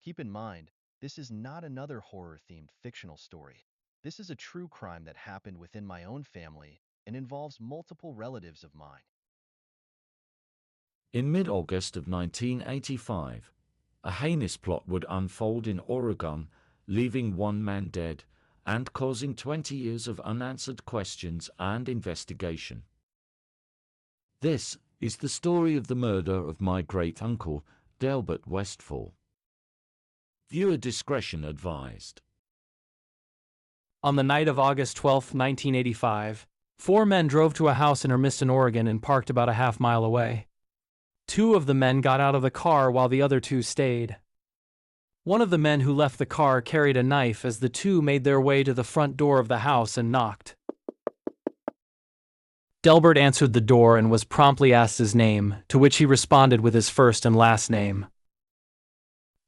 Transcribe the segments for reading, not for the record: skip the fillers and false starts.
Keep in mind, this is not another horror-themed fictional story. This is a true crime that happened within my own family and involves multiple relatives of mine. In mid-August of 1985, a heinous plot would unfold in Oregon, leaving one man dead and causing 20 years of unanswered questions and investigation. This is the story of the murder of my great-uncle, Delbert Westfall. Viewer discretion advised. On the night of August 12, 1985, four men drove to a house in Hermiston, Oregon and parked about a half-mile away. Two of the men got out of the car while the other two stayed. One of the men who left the car carried a knife as the two made their way to the front door of the house and knocked. Delbert answered the door and was promptly asked his name, to which he responded with his first and last name.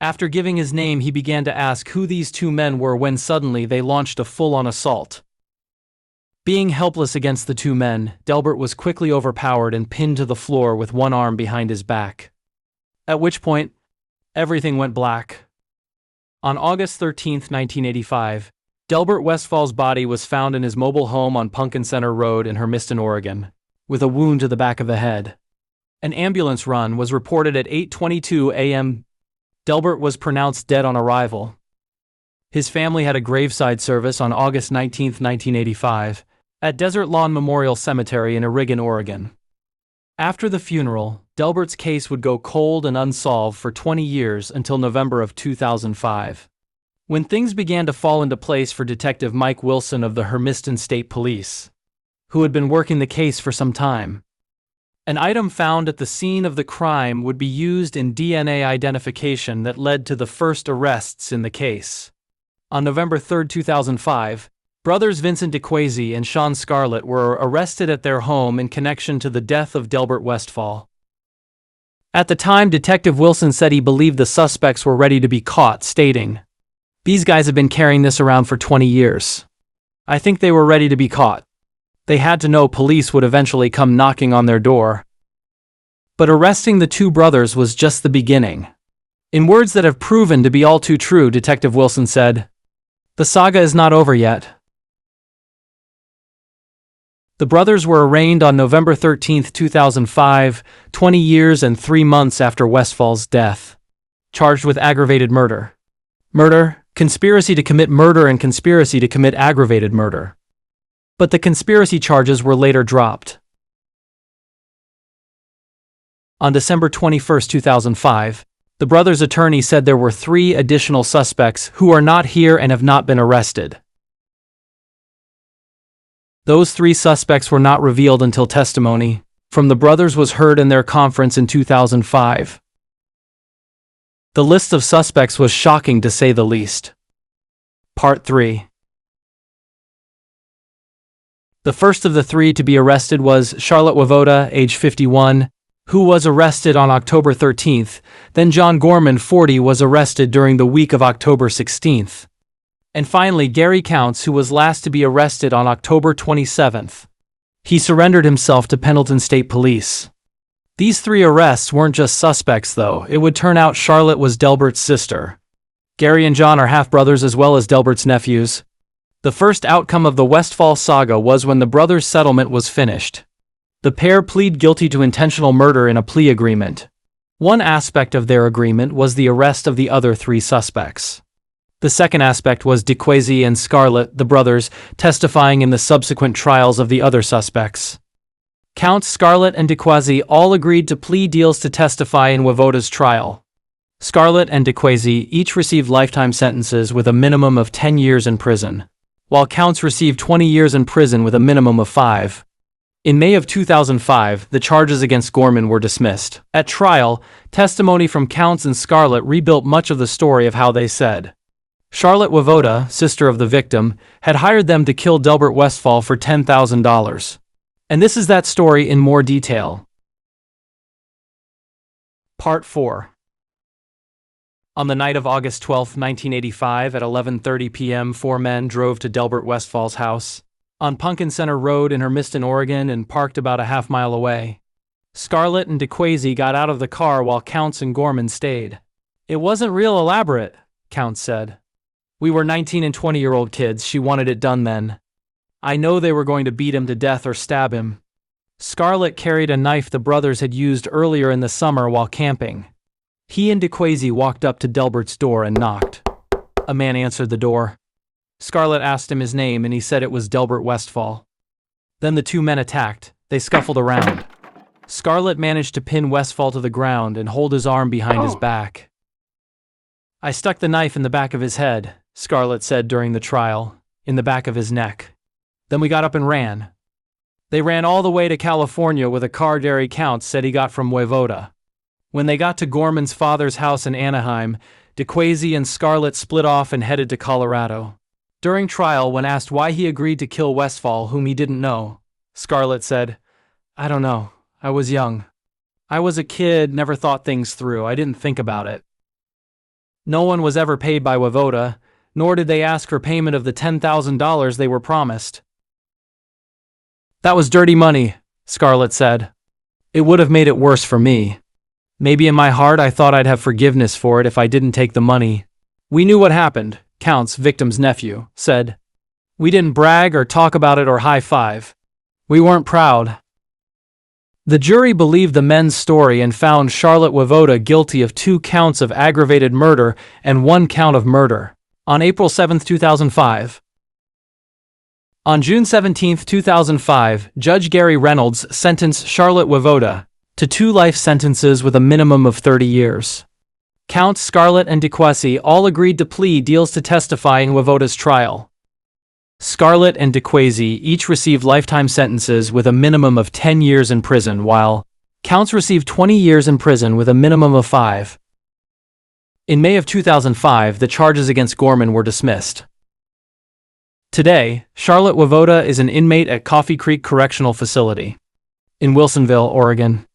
After giving his name, he began to ask who these two men were when suddenly they launched a full-on assault. Being helpless against the two men, Delbert was quickly overpowered and pinned to the floor with one arm behind his back. At which point, everything went black. On August 13, 1985, Delbert Westfall's body was found in his mobile home on Pumpkin Center Road in Hermiston, Oregon, with a wound to the back of the head. An ambulance run was reported at 8:22 a.m. Delbert was pronounced dead on arrival. His family had a graveside service on August 19, 1985, at Desert Lawn Memorial Cemetery in Oregon, Oregon. After the funeral, Delbert's case would go cold and unsolved for 20 years until November of 2005, when things began to fall into place for Detective Mike Wilson of the Hermiston State Police, who had been working the case for some time. An item found at the scene of the crime would be used in DNA identification that led to the first arrests in the case. On November 3, 2005, brothers Vincent DeQuazy and Sean Scarlett were arrested at their home in connection to the death of Delbert Westfall. At the time, Detective Wilson said he believed the suspects were ready to be caught, stating, "These guys have been carrying this around for 20 years. I think they were ready to be caught. They had to know police would eventually come knocking on their door." But arresting the two brothers was just the beginning. In words that have proven to be all too true, Detective Wilson said, "The saga is not over yet." The brothers were arraigned on November 13, 2005, 20 years and 3 months after Westfall's death, charged with aggravated murder, conspiracy to commit murder, and conspiracy to commit aggravated murder. But the conspiracy charges were later dropped. On December 21, 2005, the brothers' attorney said there were 3 additional suspects who are not here and have not been arrested. Those 3 suspects were not revealed until testimony from the brothers was heard in their conference in 2005. The list of suspects was shocking to say the least. Part 3. The first of the 3 to be arrested was Charlotte Wovoda, age 51, who was arrested on October 13th. Then John Gorman, 40, was arrested during the week of October 16th. And finally, Gary Counts, who was last to be arrested on October 27th. He surrendered himself to Pendleton State Police. These 3 arrests weren't just suspects, though. It would turn out Charlotte was Delbert's sister. Gary and John are half-brothers as well as Delbert's nephews. The first outcome of the Westfall saga was when the brothers' settlement was finished. The pair plead guilty to intentional murder in a plea agreement. One aspect of their agreement was the arrest of the other 3 suspects. The second aspect was DeQuazy and Scarlett, the brothers, testifying in the subsequent trials of the other suspects. Counts, Scarlett, and DeQuazy all agreed to plea deals to testify in Wovoda's trial. Scarlett and DeQuazy each received lifetime sentences with a minimum of 10 years in prison, while Counts received 20 years in prison with a minimum of 5. In May of 2005, the charges against Gorman were dismissed. At trial, testimony from Counts and Scarlett rebuilt much of the story of how they said Charlotte Wovoda, sister of the victim, had hired them to kill Delbert Westfall for $10,000. And this is that story in more detail. Part 4. On the night of August 12, 1985, at 11:30 p.m., 4 men drove to Delbert Westfall's house on Pumpkin Center Road in Hermiston, Oregon, and parked about a half-mile away. Scarlett and DeQuazy got out of the car while Counts and Gorman stayed. It wasn't real elaborate, Count said. We were 19 and 20-year-old kids. She wanted it done then. I know they were going to beat him to death or stab him. Scarlett carried a knife the brothers had used earlier in the summer while camping. He and DeQuasi walked up to Delbert's door and knocked. A man answered the door. Scarlett asked him his name and he said it was Delbert Westfall. Then the two men attacked. They scuffled around. Scarlett managed to pin Westfall to the ground and hold his arm behind his back. I stuck the knife in the back of his head, Scarlett said during the trial, in the back of his neck. Then we got up and ran. They ran all the way to California with a car Derry Count said he got from Woivoda. When they got to Gorman's father's house in Anaheim, DeQuasi and Scarlett split off and headed to Colorado. During trial, when asked why he agreed to kill Westfall, whom he didn't know, Scarlett said, I don't know. I was young. I was a kid, never thought things through. I didn't think about it. No one was ever paid by Woivoda, nor did they ask for payment of the $10,000 they were promised. That was dirty money, Scarlett said. It would have made it worse for me. Maybe in my heart I thought I'd have forgiveness for it if I didn't take the money. We knew what happened, Count's victim's nephew said. We didn't brag or talk about it or high-five. We weren't proud. The jury believed the men's story and found Charlotte Woivoda guilty of 2 counts of aggravated murder and 1 count of murder. On April 7, 2005. On June 17, 2005, Judge Gary Reynolds sentenced Charlotte Woivoda to 2 life sentences with a minimum of 30 years. Counts Scarlett and DeQuasi all agreed to plea deals to testify in Woivoda's trial. Scarlett and DeQuasi each received lifetime sentences with a minimum of 10 years in prison, while Counts received 20 years in prison with a minimum of 5. In May of 2005, the charges against Gorman were dismissed. Today, Charlotte Woivoda is an inmate at Coffee Creek Correctional Facility in Wilsonville, Oregon.